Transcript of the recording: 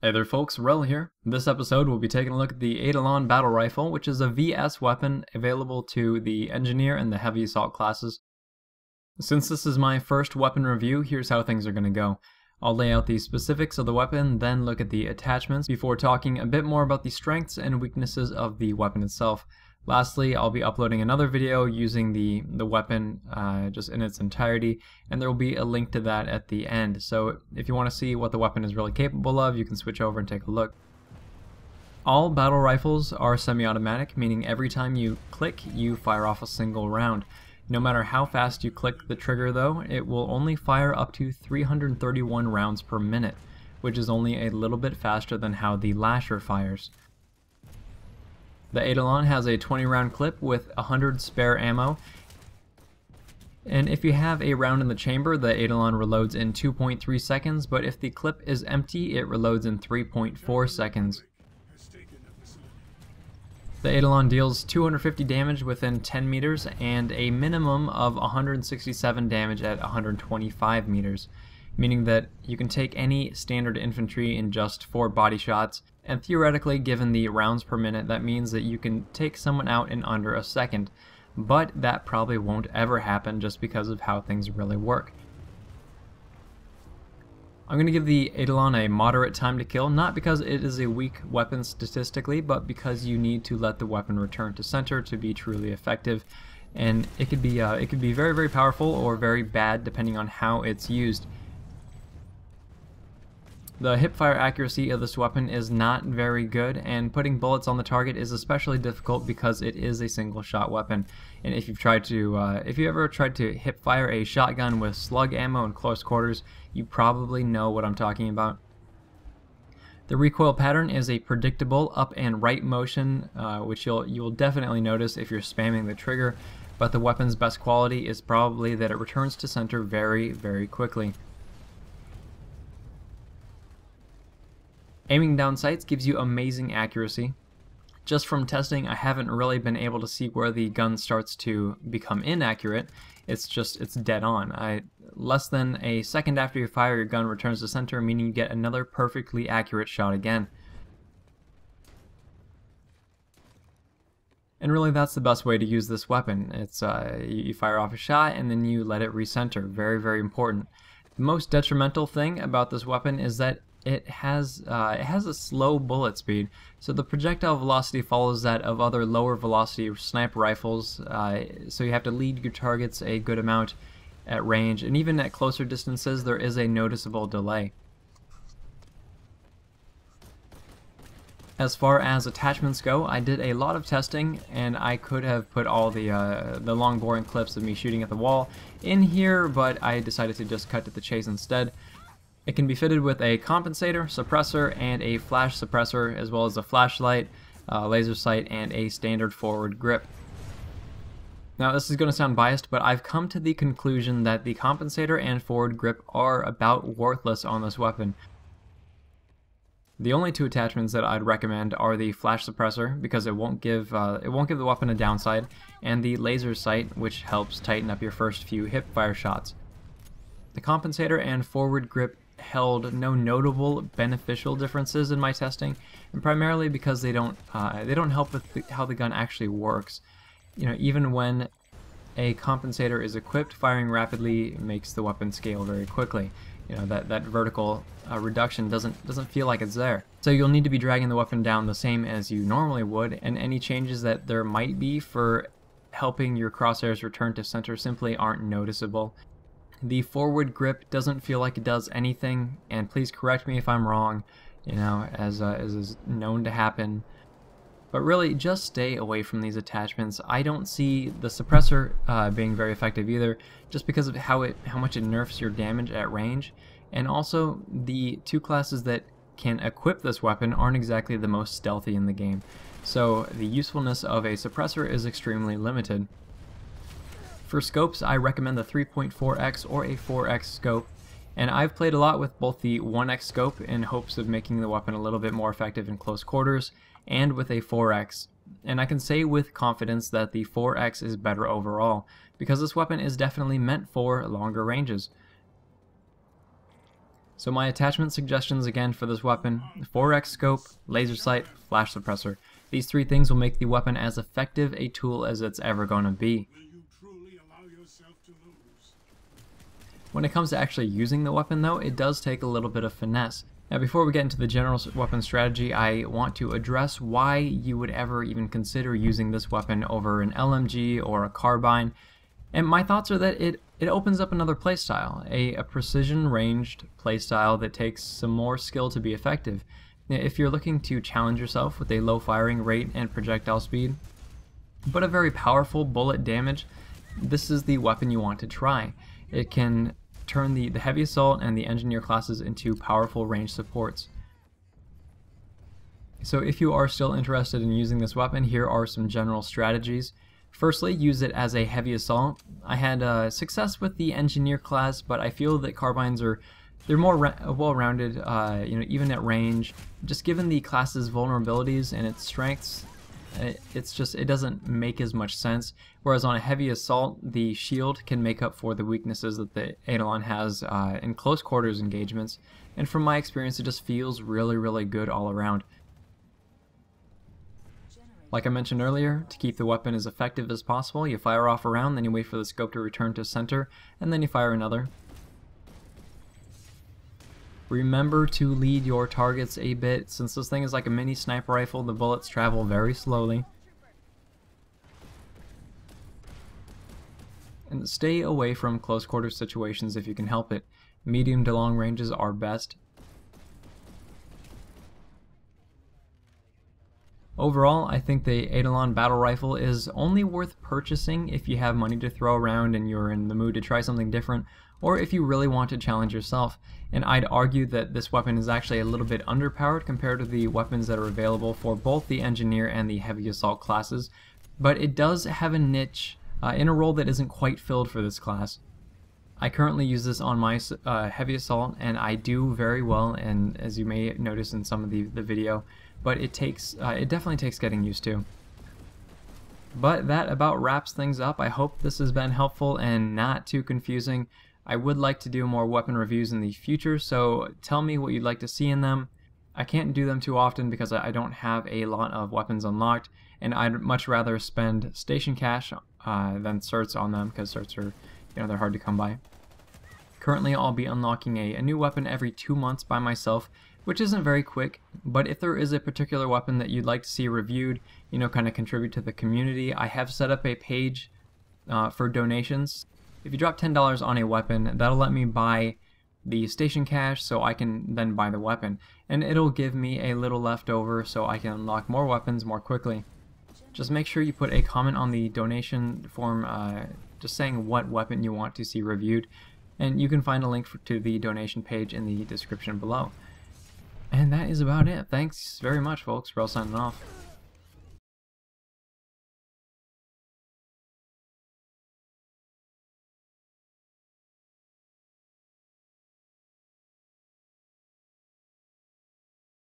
Hey there folks, Rel here. In this episode we'll be taking a look at the Eidolon battle rifle, which is a VS weapon available to the engineer and the heavy assault classes. Since this is my first weapon review, here's how things are going to go. I'll lay out the specifics of the weapon, then look at the attachments before talking a bit more about the strengths and weaknesses of the weapon itself. Lastly, I'll be uploading another video using the weapon just in its entirety, and there will be a link to that at the end. So if you want to see what the weapon is really capable of, you can switch over and take a look. All battle rifles are semi-automatic, meaning every time you click, you fire off a single round. No matter how fast you click the trigger though, it will only fire up to 331 rounds per minute, which is only a little bit faster than how the Lasher fires. The Eidolon has a 20 round clip with 100 spare ammo, and if you have a round in the chamber, the Eidolon reloads in 2.3 seconds, but if the clip is empty, it reloads in 3.4 seconds. The Eidolon deals 250 damage within 10 meters and a minimum of 167 damage at 125 meters, meaning that you can take any standard infantry in just 4 body shots, and theoretically, given the rounds per minute, that means that you can take someone out in under a second, but that probably won't ever happen just because of how things really work. I'm going to give the Eidolon a moderate time to kill, not because it is a weak weapon statistically, but because you need to let the weapon return to center to be truly effective, and it could be very, very powerful or very bad depending on how it's used. The hipfire accuracy of this weapon is not very good, and putting bullets on the target is especially difficult because it is a single shot weapon. And if you ever tried to hipfire a shotgun with slug ammo in close quarters, you probably know what I'm talking about. The recoil pattern is a predictable up and right motion, which you'll definitely notice if you're spamming the trigger, but the weapon's best quality is probably that it returns to center very, very quickly. Aiming down sights gives you amazing accuracy. Just from testing, I haven't really been able to see where the gun starts to become inaccurate. It's dead on. Less than a second after you fire, your gun returns to center, meaning you get another perfectly accurate shot again. And really, that's the best way to use this weapon. It's you fire off a shot and then you let it recenter. Very, very important. The most detrimental thing about this weapon is that it has a slow bullet speed, so the projectile velocity follows that of other lower velocity sniper rifles, so you have to lead your targets a good amount at range, and even at closer distances there is a noticeable delay. As far as attachments go, I did a lot of testing, and I could have put all the long boring clips of me shooting at the wall in here, but I decided to just cut to the chase instead. It can be fitted with a compensator, suppressor, and a flash suppressor, as well as a flashlight, laser sight, and a standard forward grip. Now this is going to sound biased, but I've come to the conclusion that the compensator and forward grip are about worthless on this weapon. The only two attachments that I'd recommend are the flash suppressor, because it won't give the weapon a downside, and the laser sight, which helps tighten up your first few hipfire shots. The compensator and forward grip held no notable beneficial differences in my testing, and primarily because they don't help with how the gun actually works. You know, even when a compensator is equipped, firing rapidly makes the weapon scale very quickly. You know, that vertical reduction doesn't feel like it's there. So you'll need to be dragging the weapon down the same as you normally would, and any changes that there might be for helping your crosshairs return to center simply aren't noticeable. The forward grip doesn't feel like it does anything, and please correct me if I'm wrong, you know, as is known to happen. But really, just stay away from these attachments. I don't see the suppressor being very effective either, just because of how much it nerfs your damage at range, and also the two classes that can equip this weapon aren't exactly the most stealthy in the game, so the usefulness of a suppressor is extremely limited. For scopes, I recommend the 3.4x or a 4x scope, and I've played a lot with both the 1x scope in hopes of making the weapon a little bit more effective in close quarters, and with a 4x, and I can say with confidence that the 4x is better overall, because this weapon is definitely meant for longer ranges. So my attachment suggestions again for this weapon: 4x scope, laser sight, flash suppressor. These three things will make the weapon as effective a tool as it's ever going to be. When it comes to actually using the weapon though, it does take a little bit of finesse. Now before we get into the general weapon strategy, I want to address why you would ever even consider using this weapon over an LMG or a carbine. And my thoughts are that it opens up another playstyle, a precision ranged playstyle that takes some more skill to be effective. If you're looking to challenge yourself with a low firing rate and projectile speed, but a very powerful bullet damage, this is the weapon you want to try. It can turn the heavy assault and the engineer classes into powerful range supports. So if you are still interested in using this weapon, here are some general strategies. Firstly, use it as a heavy assault. I had success with the engineer class, but I feel that carbines they're more well-rounded, even at range. Just given the class's vulnerabilities and its strengths, it doesn't make as much sense. Whereas on a heavy assault, the shield can make up for the weaknesses that the Eidolon has in close quarters engagements. And from my experience, it just feels really, really good all around. Like I mentioned earlier, to keep the weapon as effective as possible, you fire off a round, then you wait for the scope to return to center, and then you fire another. Remember to lead your targets a bit. Since this thing is like a mini sniper rifle, the bullets travel very slowly. And stay away from close quarter situations if you can help it. Medium to long ranges are best. Overall, I think the Eidolon battle rifle is only worth purchasing if you have money to throw around and you're in the mood to try something different, or if you really want to challenge yourself. And I'd argue that this weapon is actually a little bit underpowered compared to the weapons that are available for both the engineer and the heavy assault classes, but it does have a niche in a role that isn't quite filled for this class. I currently use this on my heavy assault, and I do very well, and as you may notice in some of the video, but it definitely takes getting used to. But that about wraps things up. I hope this has been helpful and not too confusing. I would like to do more weapon reviews in the future, so tell me what you'd like to see in them. I can't do them too often because I don't have a lot of weapons unlocked, and I'd much rather spend station cash than certs on them, because certs are, they're hard to come by. Currently I'll be unlocking a new weapon every 2 months by myself, which isn't very quick, but if there is a particular weapon that you'd like to see reviewed, kind of contribute to the community, I have set up a page for donations. If you drop $10 on a weapon, that'll let me buy the station cash so I can then buy the weapon, and it'll give me a little left over so I can unlock more weapons more quickly. Just make sure you put a comment on the donation form just saying what weapon you want to see reviewed, and you can find a link to the donation page in the description below. And that is about it. Thanks very much, folks. We're all signing off.